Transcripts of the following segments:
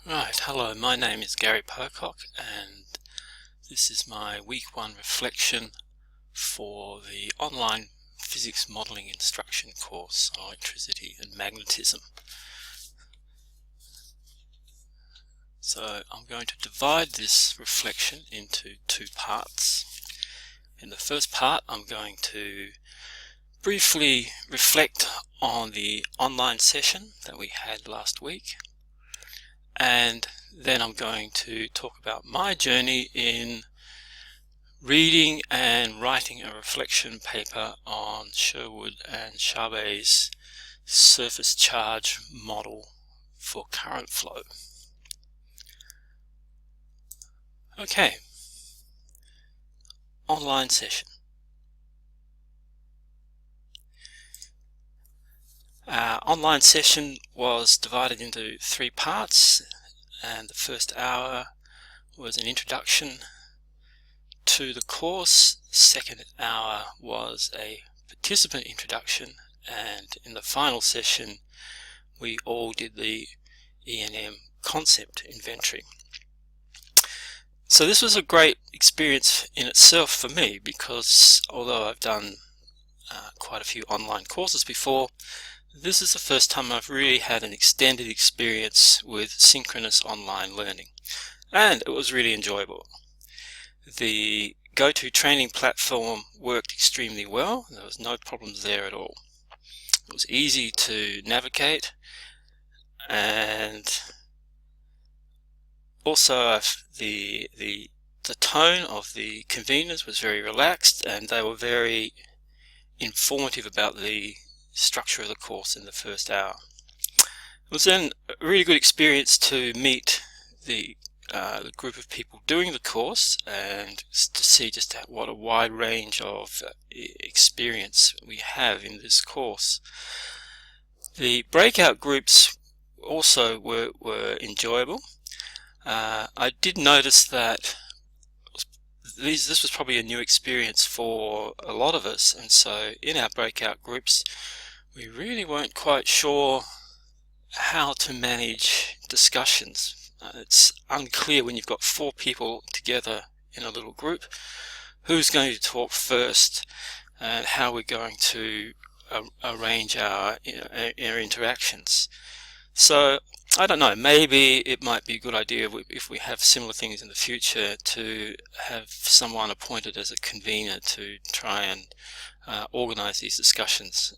Right, hello, my name is Gary Pocock and this is my week 1 reflection for the online physics modelling instruction course on electricity and magnetism. So I'm going to divide this reflection into 2 parts. In the first part I'm going to briefly reflect on the online session that we had last week, and then I'm going to talk about my journey in reading and writing a reflection paper on Sherwood and Chabet's surface charge model for current flow. Okay, online session. Our online session was divided into 3 parts, and the first hour was an introduction to the course. The second hour was a participant introduction, and in the final session we all did the E&M concept inventory. So this was a great experience in itself for me, because although I've done quite a few online courses before, this is the first time I've really had an extended experience with synchronous online learning, and it was really enjoyable. The go-to training platform worked extremely well. There was no problems there at all. It was easy to navigate, and also the tone of the conveners was very relaxed, and they were very informative about the structure of the course in the first hour. It was then a really good experience to meet the group of people doing the course and to see just what a wide range of experience we have in this course. The breakout groups also were enjoyable. I did notice that this was probably a new experience for a lot of us, and so in our breakout groups we really weren't quite sure how to manage discussions. It's unclear when you've got 4 people together in a little group who's going to talk first and how we're going to arrange our interactions. So I don't know, maybe it might be a good idea if we have similar things in the future to have someone appointed as a convener to try and organize these discussions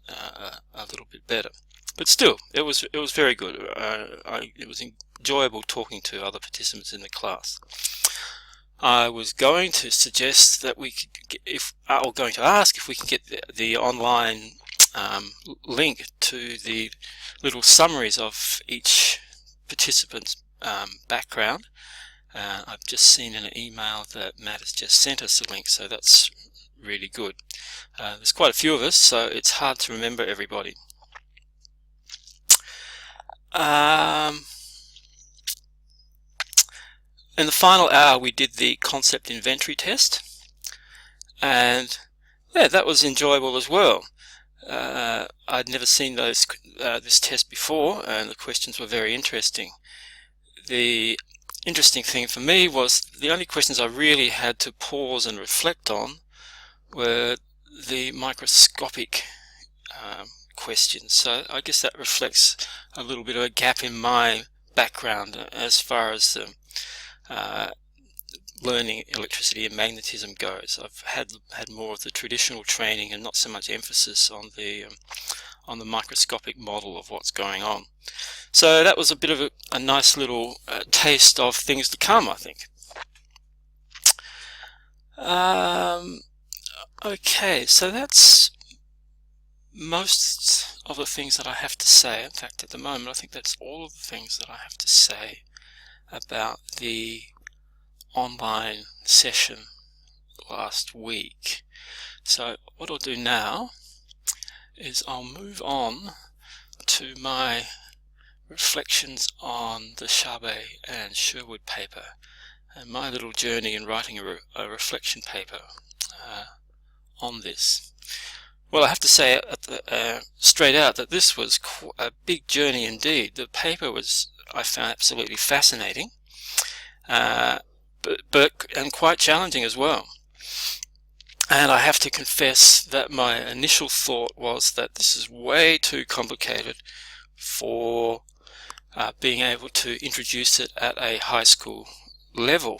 a little bit better. But still, it was very good. It was enjoyable talking to other participants in the class. I was going to suggest that we could ask if we can get the online link to the little summaries of each participant's background. I've just seen in an email that Matt has just sent us a link, so that's really good. There's quite a few of us, so it's hard to remember everybody. In the final hour we did the concept inventory test, and yeah, that was enjoyable as well. I'd never seen this test before, and the questions were very interesting. The interesting thing for me was the only questions I really had to pause and reflect on were the microscopic questions. So I guess that reflects a little bit of a gap in my background as far as learning electricity and magnetism goes. I've had more of the traditional training and not so much emphasis on the microscopic model of what's going on. So that was a bit of a nice little taste of things to come, I think. Okay, so that's most of the things that I have to say. In fact, at the moment I think that's all of the things that I have to say about the online session last week. So what I'll do now is I'll move on to my reflections on the Chabet and Sherwood paper and my little journey in writing a reflection paper on this. Well, I have to say straight out that this was a big journey indeed. The paper was I found absolutely fascinating, and quite challenging as well. And I have to confess that my initial thought was that this is way too complicated for being able to introduce it at a high school level.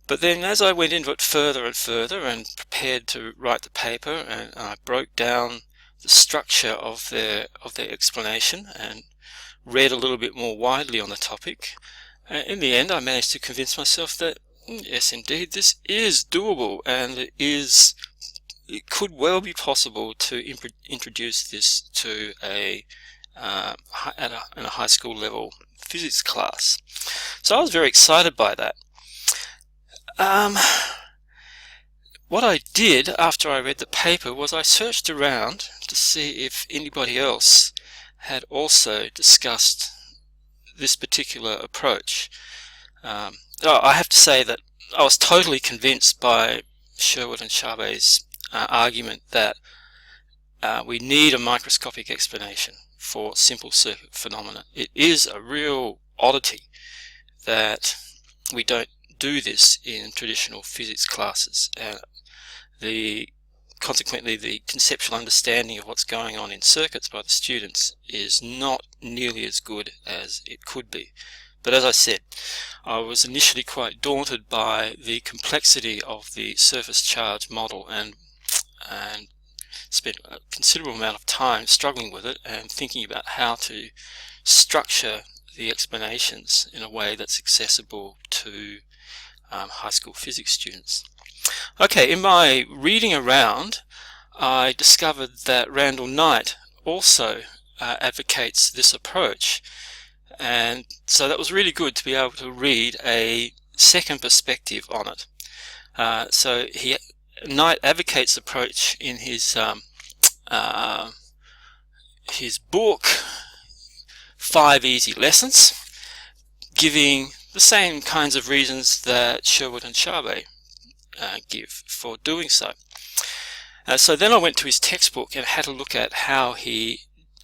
But then as I went into it further and further and prepared to write the paper, and I broke down the structure of their explanation and read a little bit more widely on the topic, in the end I managed to convince myself that yes, indeed, this is doable, and it could well be possible to introduce this to in a high school level physics class. So I was very excited by that. What I did after I read the paper was I searched around to see if anybody else had also discussed this particular approach. I have to say that I was totally convinced by Sherwood and Chabet's argument that we need a microscopic explanation for simple circuit phenomena. It is a real oddity that we don't do this in traditional physics classes. Consequently, the conceptual understanding of what's going on in circuits by the students is not nearly as good as it could be. But as I said, I was initially quite daunted by the complexity of the surface charge model, and spent a considerable amount of time struggling with it and thinking about how to structure the explanations in a way that's accessible to high school physics students. Okay, in my reading around, I discovered that Randall Knight also advocates this approach, and so that was really good to be able to read a second perspective on it. So Knight advocates the approach in his book 5 Easy Lessons, giving the same kinds of reasons that Sherwood and Chabet give for doing so. So then I went to his textbook and had a look at how he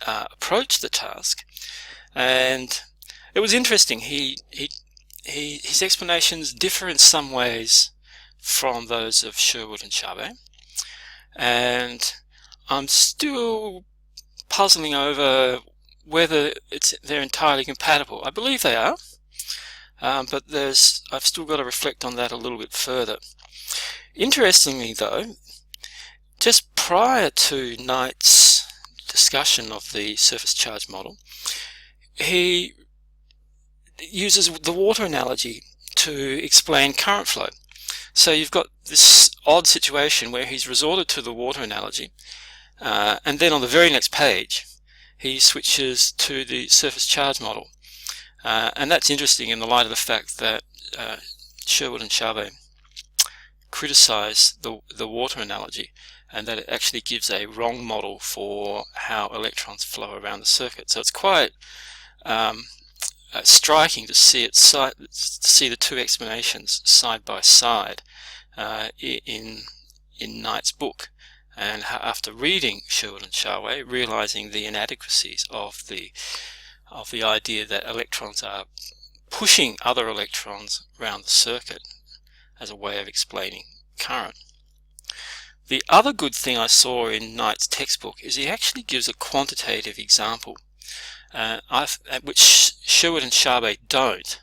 approached the task, and it was interesting. His explanations differ in some ways from those of Sherwood and Chabet, and I'm still puzzling over whether they're entirely compatible. I believe they are, but I've still got to reflect on that a little bit further. Interestingly though, just prior to Knight's discussion of the surface charge model, he uses the water analogy to explain current flow. So you've got this odd situation where he's resorted to the water analogy, and then on the very next page he switches to the surface charge model. And that's interesting in the light of the fact that Sherwood and Chabet criticize the water analogy, and that it actually gives a wrong model for how electrons flow around the circuit. So it's quite striking to see the two explanations side by side in Knight's book, and after reading Sherwood and Chabet, realizing the inadequacies of the idea that electrons are pushing other electrons around the circuit as a way of explaining current. The other good thing I saw in Knight's textbook is he actually gives a quantitative example, which Sherwood and Chabet don't,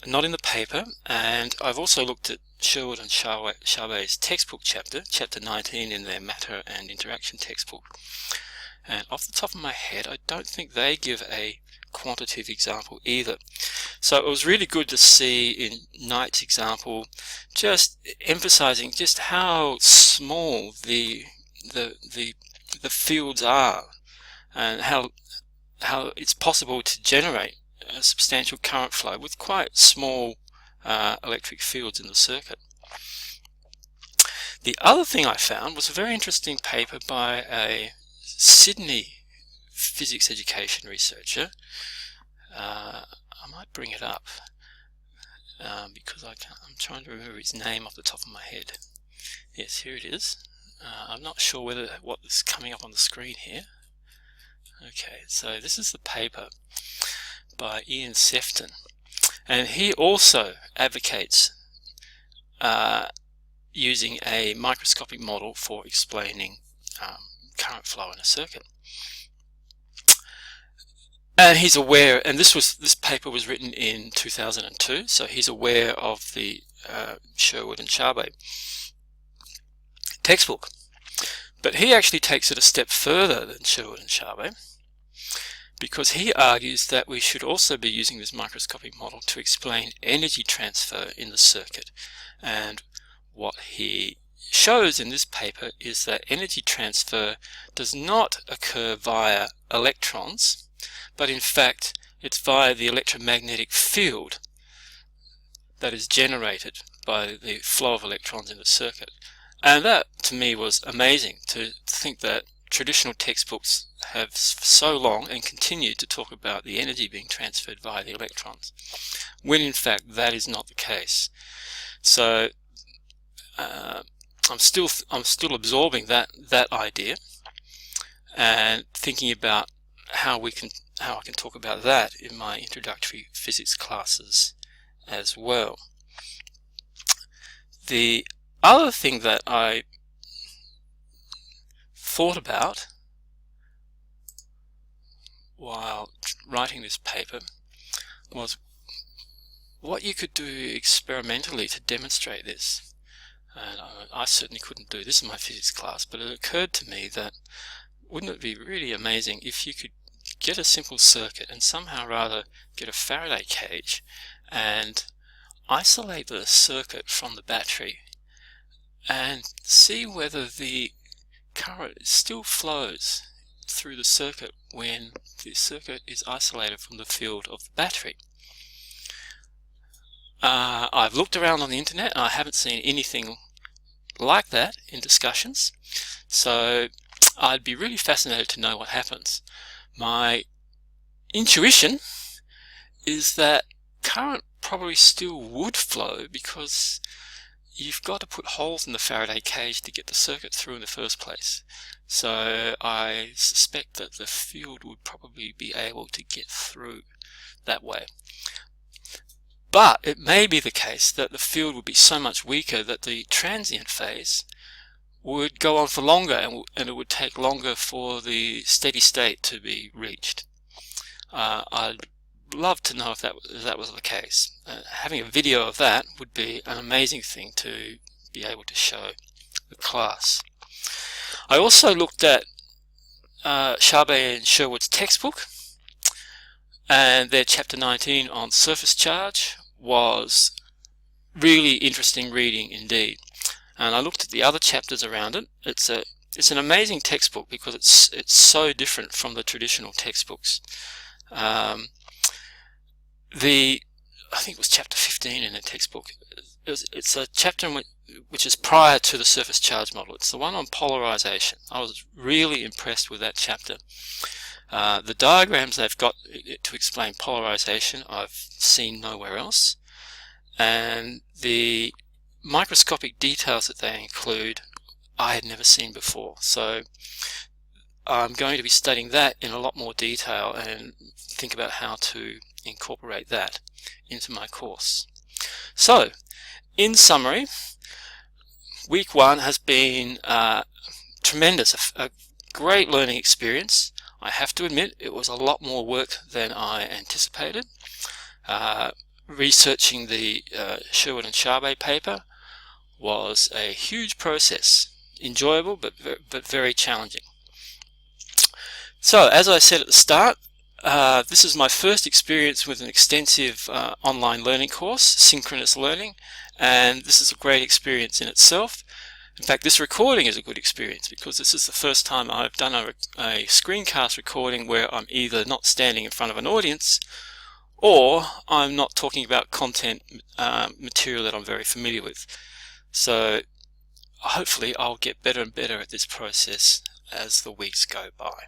not in the paper. And I've also looked at Sherwood and Chabet's textbook chapter 19 in their matter and interaction textbook, and off the top of my head I don't think they give a quantitative example either. So it was really good to see in Knight's example just emphasizing just how small the fields are, and how it's possible to generate a substantial current flow with quite small electric fields in the circuit. The other thing I found was a very interesting paper by a Sydney physics education researcher. I might bring it up because I'm trying to remember his name off the top of my head. Yes, here it is. I'm not sure what is coming up on the screen here. Okay, so this is the paper by Ian Sefton, and he also advocates using a microscopic model for explaining current flow in a circuit. And he's aware, and this paper was written in 2002, so he's aware of the Sherwood and Charbe textbook. But he actually takes it a step further than Sherwood and Charbe, because he argues that we should also be using this microscopic model to explain energy transfer in the circuit. And what he shows in this paper is that energy transfer does not occur via electrons, but in fact it's via the electromagnetic field that is generated by the flow of electrons in the circuit. And that to me was amazing, to think that traditional textbooks have for so long and continue to talk about the energy being transferred via the electrons, when in fact that is not the case. So I'm still absorbing that idea and thinking about how I can talk about that in my introductory physics classes as well. The other thing that I thought about while writing this paper was what you could do experimentally to demonstrate this. And I certainly couldn't do this in my physics class, but it occurred to me that wouldn't it be really amazing if you could get a simple circuit and somehow rather get a Faraday cage and isolate the circuit from the battery and see whether the current still flows through the circuit when the circuit is isolated from the field of the battery. I've looked around on the internet and I haven't seen anything like that in discussions, so I'd be really fascinated to know what happens. My intuition is that current probably still would flow, because you've got to put holes in the Faraday cage to get the circuit through in the first place. So I suspect that the field would probably be able to get through that way. But it may be the case that the field would be so much weaker that the transient phase would go on for longer, and it would take longer for the steady state to be reached. I'd love to know if that was the case. Having a video of that would be an amazing thing to be able to show the class. I also looked at Charbe and Sherwood's textbook, and their chapter 19 on surface charge was really interesting reading indeed. And I looked at the other chapters around it. It's an amazing textbook because it's so different from the traditional textbooks. I think it was chapter 15 in the textbook. It's a chapter which is prior to the surface charge model. It's the one on polarization. I was really impressed with that chapter. The diagrams they've got to explain polarization I've seen nowhere else, and the microscopic details that they include I had never seen before. So I'm going to be studying that in a lot more detail and think about how to incorporate that into my course. So, in summary, week 1 has been tremendous, a great learning experience. I have to admit it was a lot more work than I anticipated. Researching the Sherwood and Charbe paper was a huge process, enjoyable but very challenging. So, as I said at the start, this is my first experience with an extensive online learning course, synchronous learning, and this is a great experience in itself. In fact, this recording is a good experience because this is the first time I've done a screencast recording where I'm either not standing in front of an audience or I'm not talking about content material that I'm very familiar with. So hopefully I'll get better and better at this process as the weeks go by.